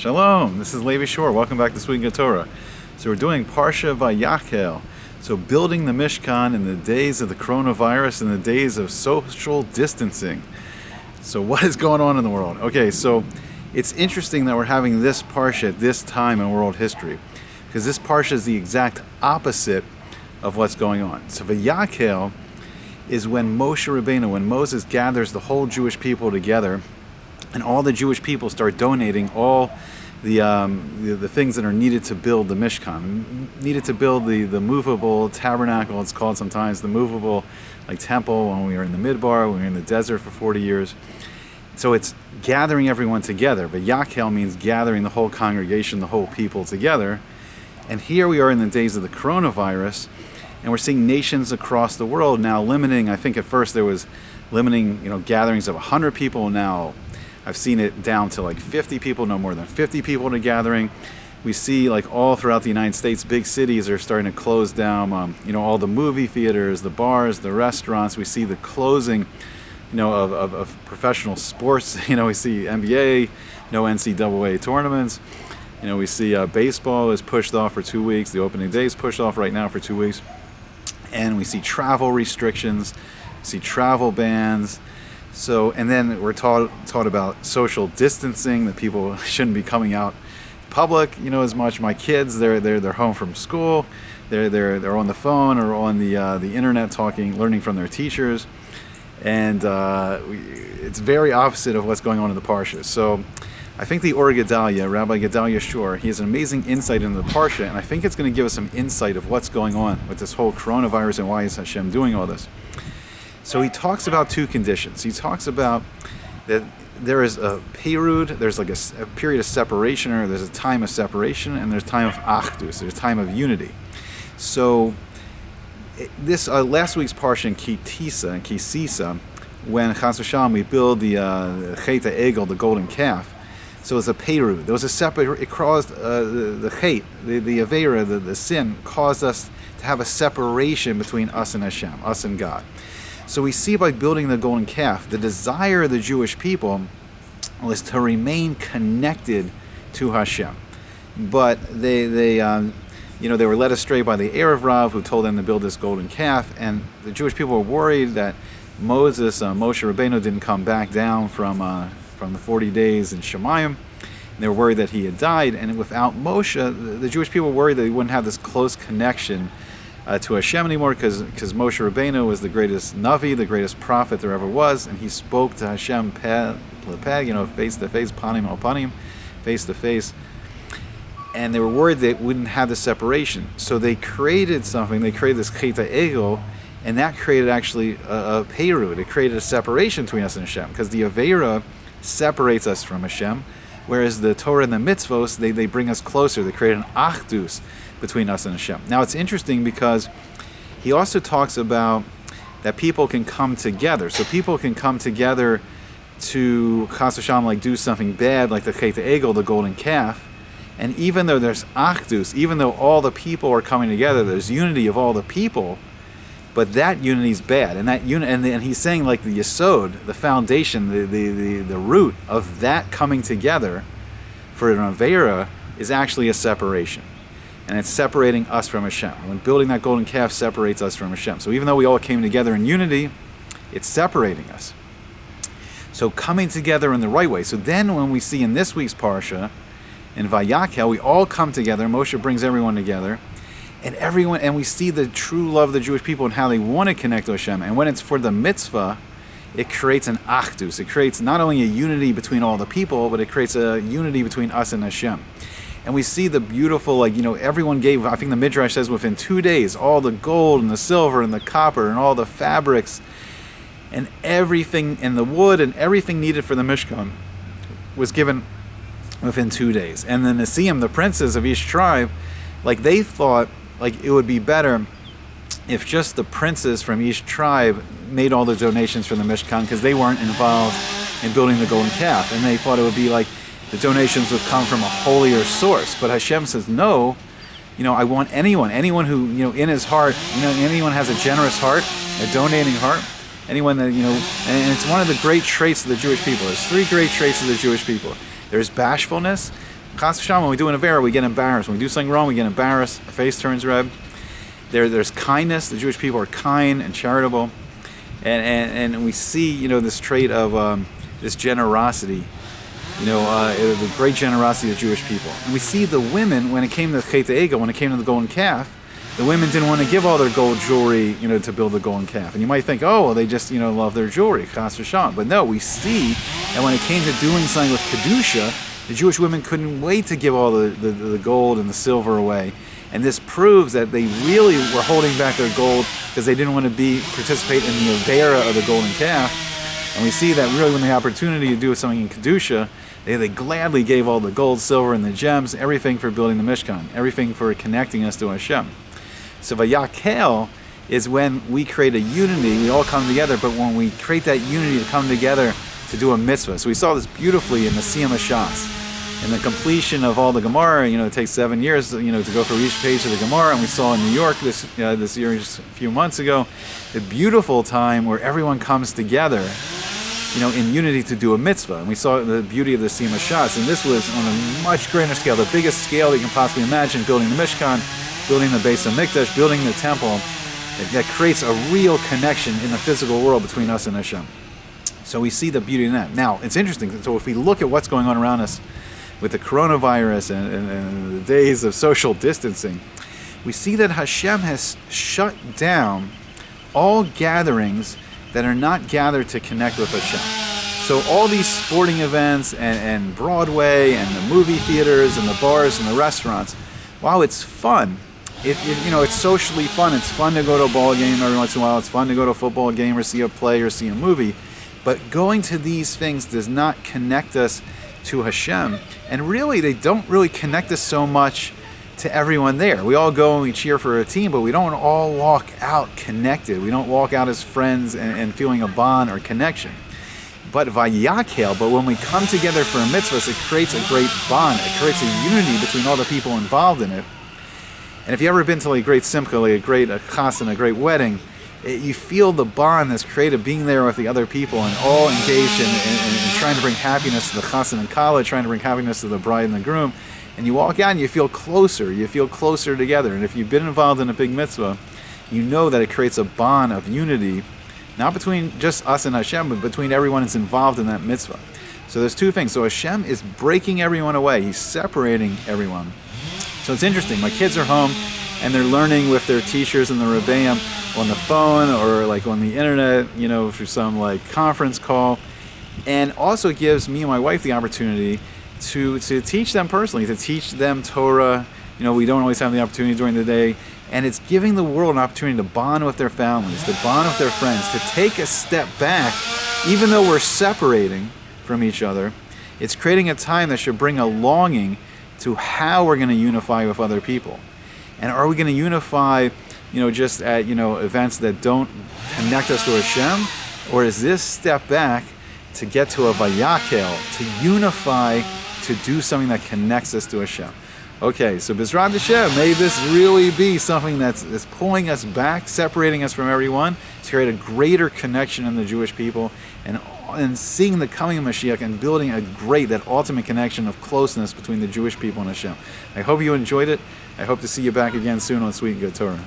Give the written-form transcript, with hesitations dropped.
Shalom, this is Levi Shore. Welcome back to Sweet Torah. So we're doing Parsha Vayakhel. So building the Mishkan in the days of the coronavirus and the days of social distancing. So what is going on in the world? Okay, so it's interesting that we're having this Parsha at this time in world history, because this Parsha is the exact opposite of what's going on. So Vayakhel is when Moshe Rabbeinu, when Moses gathers the whole Jewish people together, and all the Jewish people start donating all the things that are needed to build the Mishkan, needed to build the movable tabernacle. It's called sometimes the movable temple when we were in the Midbar, when we were in the desert for 40 years. So it's gathering everyone together. Vayakhel means gathering the whole congregation, the whole people together. And here we are in the days of the coronavirus, and we're seeing nations across the world now limiting. I think at first there was limiting, gatherings of 100 people. Now I've seen it down to 50 people, no more than 50 people in a gathering. We see all throughout the United States, big cities are starting to close down, all the movie theaters, the bars, the restaurants. We see the closing, of professional sports. We see NBA, no NCAA tournaments. We see baseball is pushed off for 2 weeks. The opening day is pushed off right now for 2 weeks. And we see travel restrictions, we see travel bans. So, and then we're taught about social distancing, that people shouldn't be coming out public, as much. My kids, they're home from school, they're on the phone or on the internet learning from their teachers, and it's very opposite of what's going on in the Parsha. So, I think the Or Gedalia, Rabbi Gedalia Shore, he has an amazing insight into the Parsha, and I think it's going to give us some insight of what's going on with this whole coronavirus and why is Hashem doing all this. So he talks about two conditions. He talks about that there is a perud, there's a period of separation, or there's a time of separation, and there's time of achdus, there's a time of unity. So this last week's parsha in Kisisa, when Chas v'Shalom we build the Chet Egel, the golden calf. So it's a perud. There was a separate. It caused the Chet, the Avera, the sin, caused us to have a separation between us and Hashem, us and God. So we see by building the golden calf, the desire of the Jewish people was to remain connected to Hashem. But they were led astray by the Erev Rav, who told them to build this golden calf, and the Jewish people were worried that Moshe Rabbeinu didn't come back down from the 40 days in Shemayim. And they were worried that he had died, and without Moshe, the Jewish people were worried that they wouldn't have this close connection to Hashem anymore, because Moshe Rabbeinu was the greatest Navi, the greatest prophet there ever was, and he spoke to Hashem peh lepeh, face to face, panim al panim, face to face, and they were worried they wouldn't have the separation. So they created something. They created this Chet Egel, and that created actually a perud. It created a separation between us and Hashem, because the Avera separates us from Hashem, whereas the Torah and the mitzvos, they bring us closer. They create an achdus between us and Hashem. Now it's interesting because he also talks about that people can come together. So people can come together to Chas v'Shalom, do something bad, like the Chet Egel, the golden calf. And even though there's achdus, even though all the people are coming together, there's unity of all the people, but that unity is bad. And that and he's saying the yesod, the foundation, the root of that coming together for an Avera is actually a separation. And it's separating us from Hashem. When building that golden calf separates us from Hashem. So even though we all came together in unity, it's separating us. So coming together in the right way. So then when we see in this week's Parsha, in Vayakhel, we all come together. Moshe brings everyone together. And we see the true love of the Jewish people and how they want to connect to Hashem. And when it's for the mitzvah, it creates an achdus. It creates not only a unity between all the people, but it creates a unity between us and Hashem. And we see the beautiful, everyone gave, I think the Midrash says within 2 days, all the gold and the silver and the copper and all the fabrics and everything, and the wood and everything needed for the Mishkan was given within 2 days. And the Nesiim, the princes of each tribe, they thought, it would be better if just the princes from each tribe made all the donations for the Mishkan, because they weren't involved in building the golden calf. And they thought it would be the donations would come from a holier source. But Hashem says, no, I want anyone who, in his heart, anyone has a generous heart, a donating heart, anyone that, and it's one of the great traits of the Jewish people. There's 3 great traits of the Jewish people. There's bashfulness, Chas v'shalom, when we do an avera, we get embarrassed. When we do something wrong, we get embarrassed. Our face turns red. There's kindness. The Jewish people are kind and charitable. And we see, this trait of this generosity, the great generosity of Jewish people. And we see the women, when it came to Chet Egel, when it came to the golden calf, the women didn't want to give all their gold jewelry, to build the golden calf. And you might think, oh, well, they just, love their jewelry, chas v'shalom. But no, we see that when it came to doing something with Kedusha, the Jewish women couldn't wait to give all the gold and the silver away. And this proves that they really were holding back their gold because they didn't want to participate in the avera of the golden calf. And we see that really when the opportunity to do something in Kedusha, they gladly gave all the gold, silver, and the gems, everything for building the Mishkan, everything for connecting us to Hashem. So Vayakhel is when we create a unity, we all come together, but when we create that unity to come together to do a mitzvah. So we saw this beautifully in the Siyam HaShas. In the completion of all the Gemara, it takes 7 years, to go through each page of the Gemara. And we saw in New York this year, just a few months ago, a beautiful time where everyone comes together, in unity to do a mitzvah. And we saw the beauty of the Siyam HaShas. And this was on a much greater scale, the biggest scale that you can possibly imagine, building the Mishkan, building the Beis HaMikdash, building the temple. That creates a real connection in the physical world between us and Hashem. So we see the beauty in that. Now, it's interesting. So if we look at what's going on around us with the coronavirus and the days of social distancing, we see that Hashem has shut down all gatherings that are not gathered to connect with Hashem. So all these sporting events and Broadway and the movie theaters and the bars and the restaurants, while it's fun, it's socially fun. It's fun to go to a ball game every once in a while. It's fun to go to a football game or see a play or see a movie. But going to these things does not connect us to Hashem. And really, they don't really connect us so much to everyone there. We all go and we cheer for a team, but we don't all walk out connected. We don't walk out as friends and feeling a bond or connection. But Vayakhel, but when we come together for a mitzvah, it creates a great bond. It creates a unity between all the people involved in it. And if you've ever been to a great simcha, like a great chas and a great wedding, you feel the bond that's created being there with the other people and all engaged in trying to bring happiness to the chassan and kala, trying to bring happiness to the bride and the groom. And you walk out and you feel closer together. And if you've been involved in a big mitzvah, you know that it creates a bond of unity, not between just us and Hashem, but between everyone that's involved in that mitzvah. So there's two things. So Hashem is breaking everyone away. He's separating everyone. So it's interesting. My kids are home and they're learning with their teachers and the Rebbeim on the phone or like on the internet, through some like conference call. And also gives me and my wife the opportunity to teach them personally, to teach them Torah. We don't always have the opportunity during the day. And it's giving the world an opportunity to bond with their families, to bond with their friends, to take a step back, even though we're separating from each other. It's creating a time that should bring a longing to how we're going to unify with other people. And are we going to unify, just at, events that don't connect us to Hashem? Or is this step back to get to a Vayakhel, to unify, to do something that connects us to Hashem? Okay, so B'ezrat Hashem, may this really be something that's pulling us back, separating us from everyone, to create a greater connection in the Jewish people, and seeing the coming of Mashiach and building that ultimate connection of closeness between the Jewish people and Hashem. I hope you enjoyed it. I hope to see you back again soon on Sweet and Good Torah.